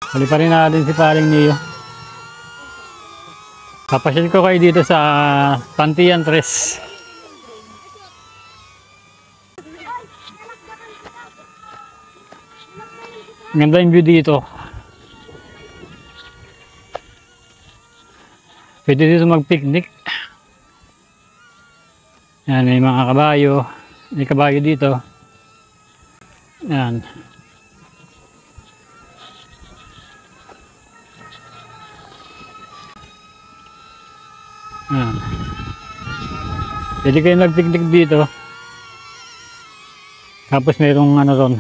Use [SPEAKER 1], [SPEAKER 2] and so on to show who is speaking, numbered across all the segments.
[SPEAKER 1] Hali pa rin natin si Paring Neo. Papasyal ko kayo dito sa Pantian Tres. Ganda yung view dito. Pwede dito mag-picnic. Yan, may mga kabayo. May kabayo dito. Yan. Yan. Pwede kayo mag-picnic dito. Tapos mayroong ano ron,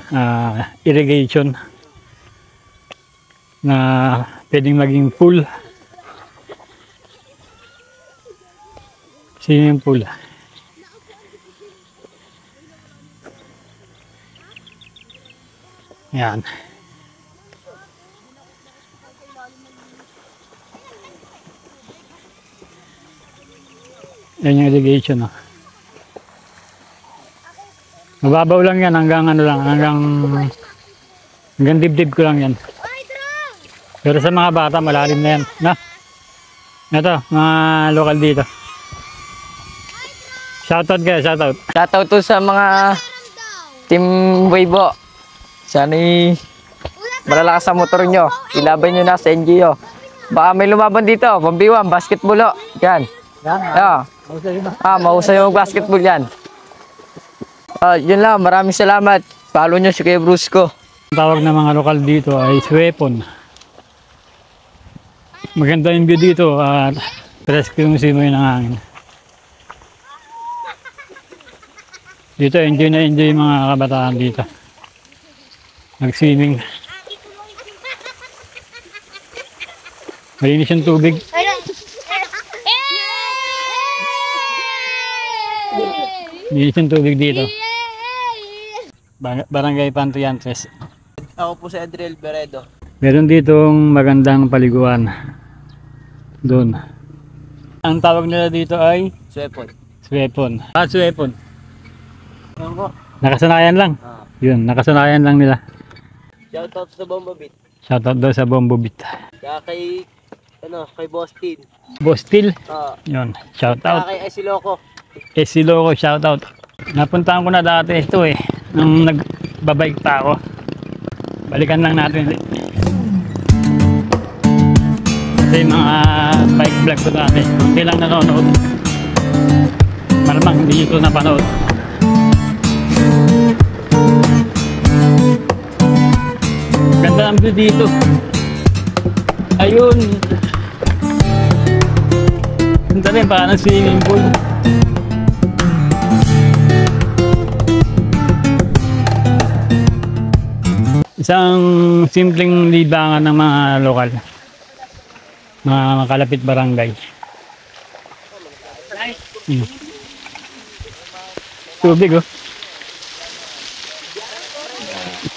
[SPEAKER 1] irrigation na pwedeng maging pool. Swimming pool. Yan. Yan yung irrigation, oh. Mababaw lang yan hanggang ano lang, hanggang dibdib ko lang yan. Pero sa mga bata malalim na yan, na. Ito, mga lokal dito. Shoutout kayo, shoutout.
[SPEAKER 2] Shoutout to sa mga Team Weibo. Sana'y malalakas sa motor nyo. Ilaban nyo na sa NGO. Baka may lumaban dito, pambiwang, basketball o. Yan. Mahusay yung basketball yan. Yun lang, maraming salamat. Follow nyo si Kuya Brusco.
[SPEAKER 1] Ang tawag ng mga lokal dito ay Suepon. Maganda yung view dito at presko yung simoy ng hangin. Dito enjoy na enjoy yung mga kabataan dito. Nag-swimming. Malinis yung tubig. Malinis yung tubig dito. Barangay Pantian Tres.
[SPEAKER 3] Ako po si Adriel Beredo.
[SPEAKER 1] Meron ditong magandang paliguan. Doon. Ang tawag nila dito ay
[SPEAKER 3] Suepon.
[SPEAKER 1] Suepon. Suepon.
[SPEAKER 3] Ano po?
[SPEAKER 1] Nakasanayan lang. Yun, nakasanayan lang nila.
[SPEAKER 3] Shoutout sa Bombabit.
[SPEAKER 1] Shoutout daw sa Bombobit.
[SPEAKER 3] Kaya kay, kay Bostin.
[SPEAKER 1] Bostil. Yun, shoutout.
[SPEAKER 3] Kaya kay Esiloco.
[SPEAKER 1] Esiloco, shoutout. Napuntahan ko na dati ito eh. Nung nagbabike pa ako. Balikan lang natin ulit. Kasi mga bike vlog ko dati. Hindi lang nanonood. Malamang hindi ito napanood. Ganda ang view dito. Ayun. Ganda rin parang swimming pool. Isang simpleng libangan ng mga lokal. Mga kalapit barangay. Tubig, oh.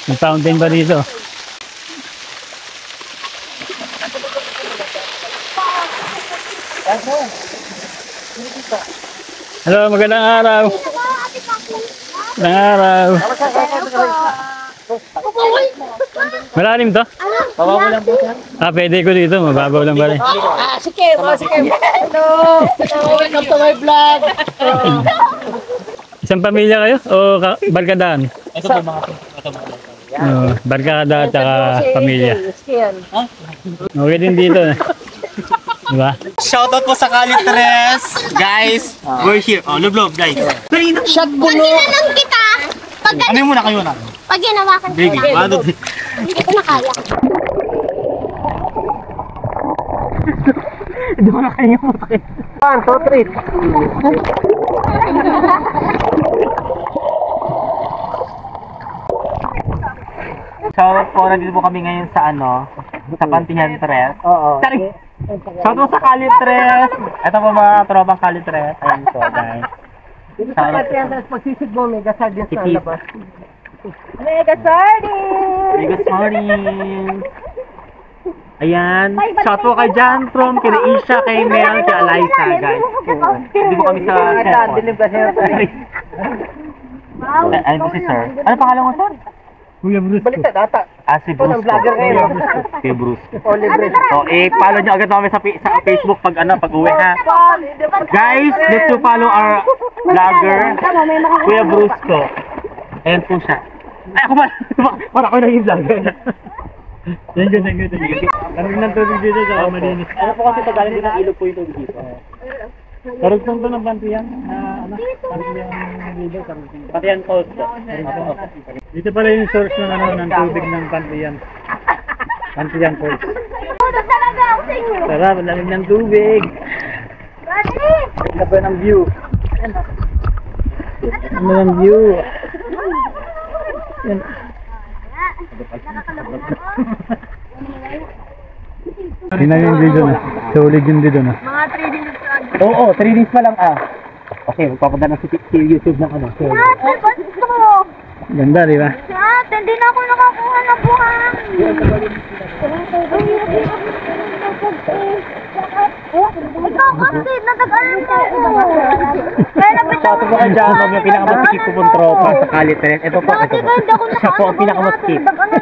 [SPEAKER 1] May fountain pa dito. Hello, magandang araw. Magandang araw. Malalim to?
[SPEAKER 3] Mababaw lang po siya.
[SPEAKER 1] Pwede ko dito. Mababaw lang ba rin?
[SPEAKER 3] Sige, sige. Hello. Welcome to my vlog.
[SPEAKER 1] Isang pamilya kayo? O barkadaan?
[SPEAKER 3] Ito po mga
[SPEAKER 1] Barkada at saka pamilya. Okay din dito. Diba?
[SPEAKER 3] Shoutout po sa Calitres. Guys, we're here. Love, guys. Shot puno.
[SPEAKER 4] Pag kita, pag
[SPEAKER 3] Ano yung muna kayo na?
[SPEAKER 4] pag ginawakan ko lang, hindi ko na kaya.
[SPEAKER 3] Hindi ko na kaya mo. 1, 2, 3. Shoutout po, nandito po kami ngayon sa sa Pantian Tres. Oo. Shoutout sa Calitres. Ito po mga tropang Calitres. Ayan po, guys. Dito sa Pantian Tres, pagsisid mo, mega sardines sa labas. Mega sardines! Mega sardines! Ayan. Shout po kay John from, kay Isha, kay Mel, kay Eliza, guys. Hindi po kami sa cellphone. Ayun po si sir. Ano pangalan mo, sir?
[SPEAKER 1] Kuya Bruce.
[SPEAKER 3] Baliktad ata. Si Bruce. Vlogger ngayon. Si Bruce. So, follow nyo agad namin sa Facebook pag uwi ha. Guys, let's follow our vlogger, Kuya Bruce ko. Ayan po siya. Ay, ako ba? Para ako naging vlogger.
[SPEAKER 1] Thank you. Karag ng tubig dito sa malinis.
[SPEAKER 3] Ano po kasi pagaling din ng ilog po yung tubig dito.
[SPEAKER 1] Karugtong to ng Bantiyan.
[SPEAKER 3] Patiyan po.
[SPEAKER 1] Dito pala yung source ng tubig ng Bantiyan. Bantiyan Falls. Sarap, lamig ng tubig. Ganda ba ng view? Ganda ng view. Yan. Tingnan yung video na. Solid yung video na.
[SPEAKER 4] Mga 3 days lang.
[SPEAKER 3] Oo, 3 days pa lang Okay, magpapunta na si YouTube ng
[SPEAKER 4] Gusto mo?
[SPEAKER 1] Ganda, di ba?
[SPEAKER 4] Ate, hindi na ako nakakuha ng buhang. Ikaw kasi, natag-aral mo ako. Kaya napit
[SPEAKER 3] Shout out po kay John Bob, yung pinakamasikip ko pong tropa sa Kalitres. Ito po, ito po. Siya po ang pinakamasikip.
[SPEAKER 4] Nag-anan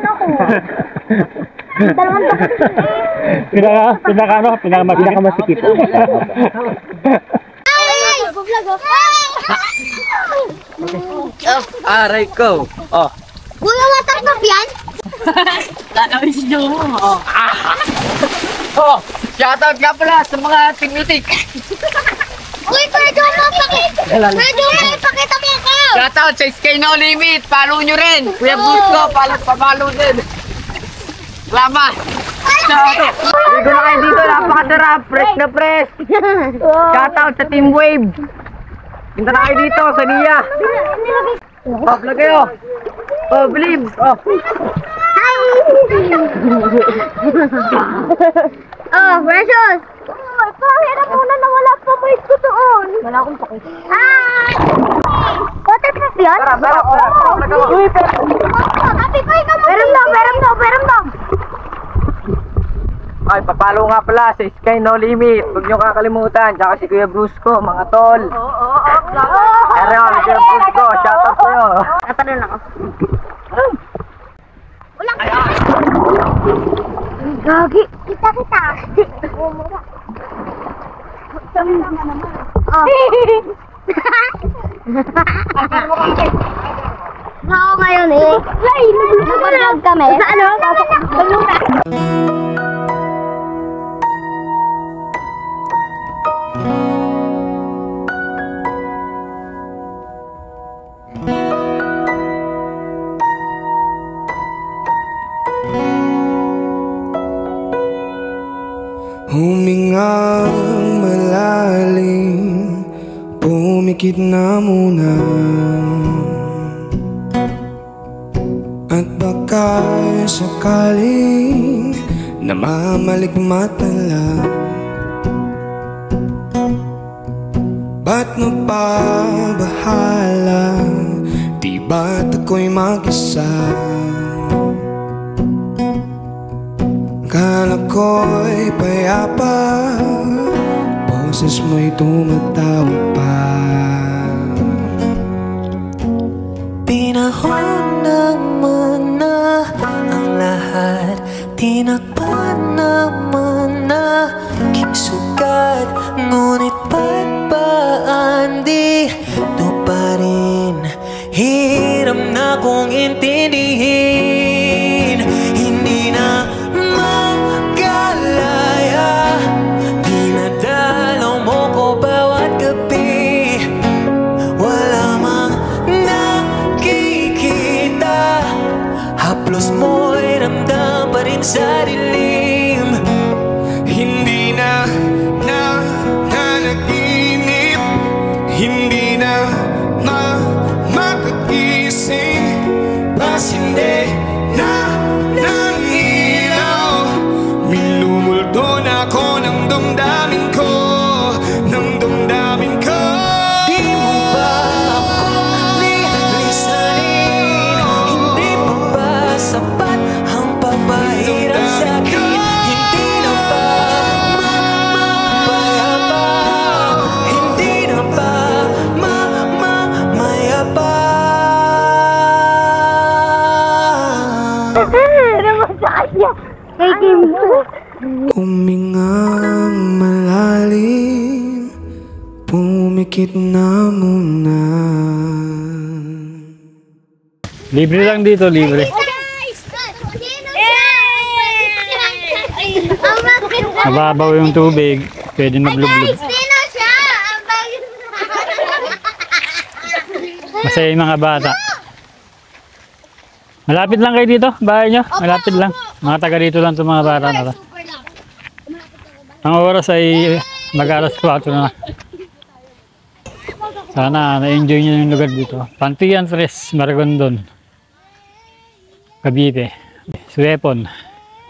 [SPEAKER 4] ako. Dalawang
[SPEAKER 3] Pinakamasikip.
[SPEAKER 4] Ay! Vlog
[SPEAKER 2] Aray ko. Oh.
[SPEAKER 4] Kuya, waterproof yan?
[SPEAKER 2] Oh, shoutout nga pala sa mga tignitik.
[SPEAKER 4] Uy, Kuya John, pakita mo ako!
[SPEAKER 2] Shoutout sa Sky No Limit. Follow nyo rin. Kuya Bruce ko, follow din. Salamat. Shoutout. Ligo na kayo dito. Napakasarap. Fresh na fresh. Shoutout sa Team Wave. Punta na kayo dito sa Nia. Oh, vlog kayo. Oh, believe. Oh.
[SPEAKER 4] Oh, Precious! Oh, pahirap muna na wala pa ba ko doon. Wala akong pakit. Ah! Waterproof yan?
[SPEAKER 2] Tara.
[SPEAKER 4] Uy, pero... Ate ko, ikaw mo. Peram daw.
[SPEAKER 2] Ay, papalo nga pala sa Sky No Limit. Huwag nyo kakalimutan. Tsaka si Kuya Bruce ko, mga tol. Ariel, Kuya Bruce ko. Shoutout sa'yo.
[SPEAKER 4] Tatanong ako. Ulang! Gagi! Kita! Oh. Ako ngayon eh. Nag-vlog kami. Sa ano?
[SPEAKER 5] Humingang malalim, pumikit na muna. At baka sakaling namamaligmata lang. Ba't napabahala? Di ba't ako'y mag-isa? Kala ko'y payapa, boses mo'y tumatawag pa.
[SPEAKER 6] Pinahon naman na ang lahat, tinakpan naman na kisugat. Ngunit ba't ba andito pa rin? Hiram na kong intindihin. Hindi na magalaya, dinadalaw mo ko bawat gabi. Wala mang nakikita, haplos mo'y ramdam pa rin sa dilim.
[SPEAKER 5] Hindi na nanaginip, hindi na makagising. Bas hindi na nangilaw, minumulto na ako ng damdamin ko, ng damdamin ko.
[SPEAKER 6] Di mo ba ako lilisanin? Hindi mo ba sapat ang papahirap sa'kin?
[SPEAKER 4] Naman sa kanya. Kay Kim mo.
[SPEAKER 6] Humingang malalim, pumikit na muna.
[SPEAKER 1] Libre lang dito, libre.
[SPEAKER 4] Guys! Sino siya? Ang maganda.
[SPEAKER 1] Mababaw yung tubig, pwede maglublog.
[SPEAKER 4] Sino siya? Ang bagay.
[SPEAKER 1] Masaya yung mga bata. Malapit lang kayo dito, bahay nyo. Malapit lang. Mga taga dito lang itong mga bata na to. Ang oras ay mag-alas 4 na. Sana na-enjoy nyo yung lugar dito. Pantian Tres, Maragondon, Cavite, Suepon,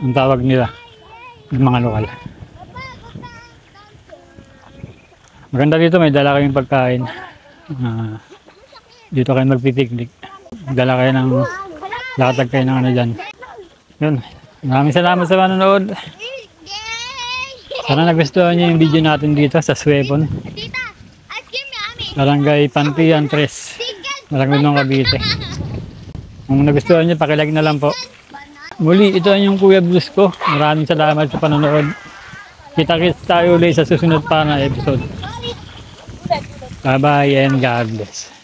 [SPEAKER 1] ang tawag nila ng mga lokal. Maganda dito, may dala kayong pagkain. Dito kayo magpipiknik. Dala kayo ng latag kayo ng ano dyan. Yun. Maraming salamat sa manonood. Sana nagustuhan niyo yung video natin dito sa Suepon,
[SPEAKER 4] Tita, ice cream yummy.
[SPEAKER 1] Barangay Pantian Tres, Maragondon, Cavite. Kung nagustuhan niyo, pakilike na lang po. Muli, ito ang yung Kuya Blues ko. Maraming salamat sa panonood. Kita-kits tayo ulit sa susunod pa na episode. Bye-bye and God bless.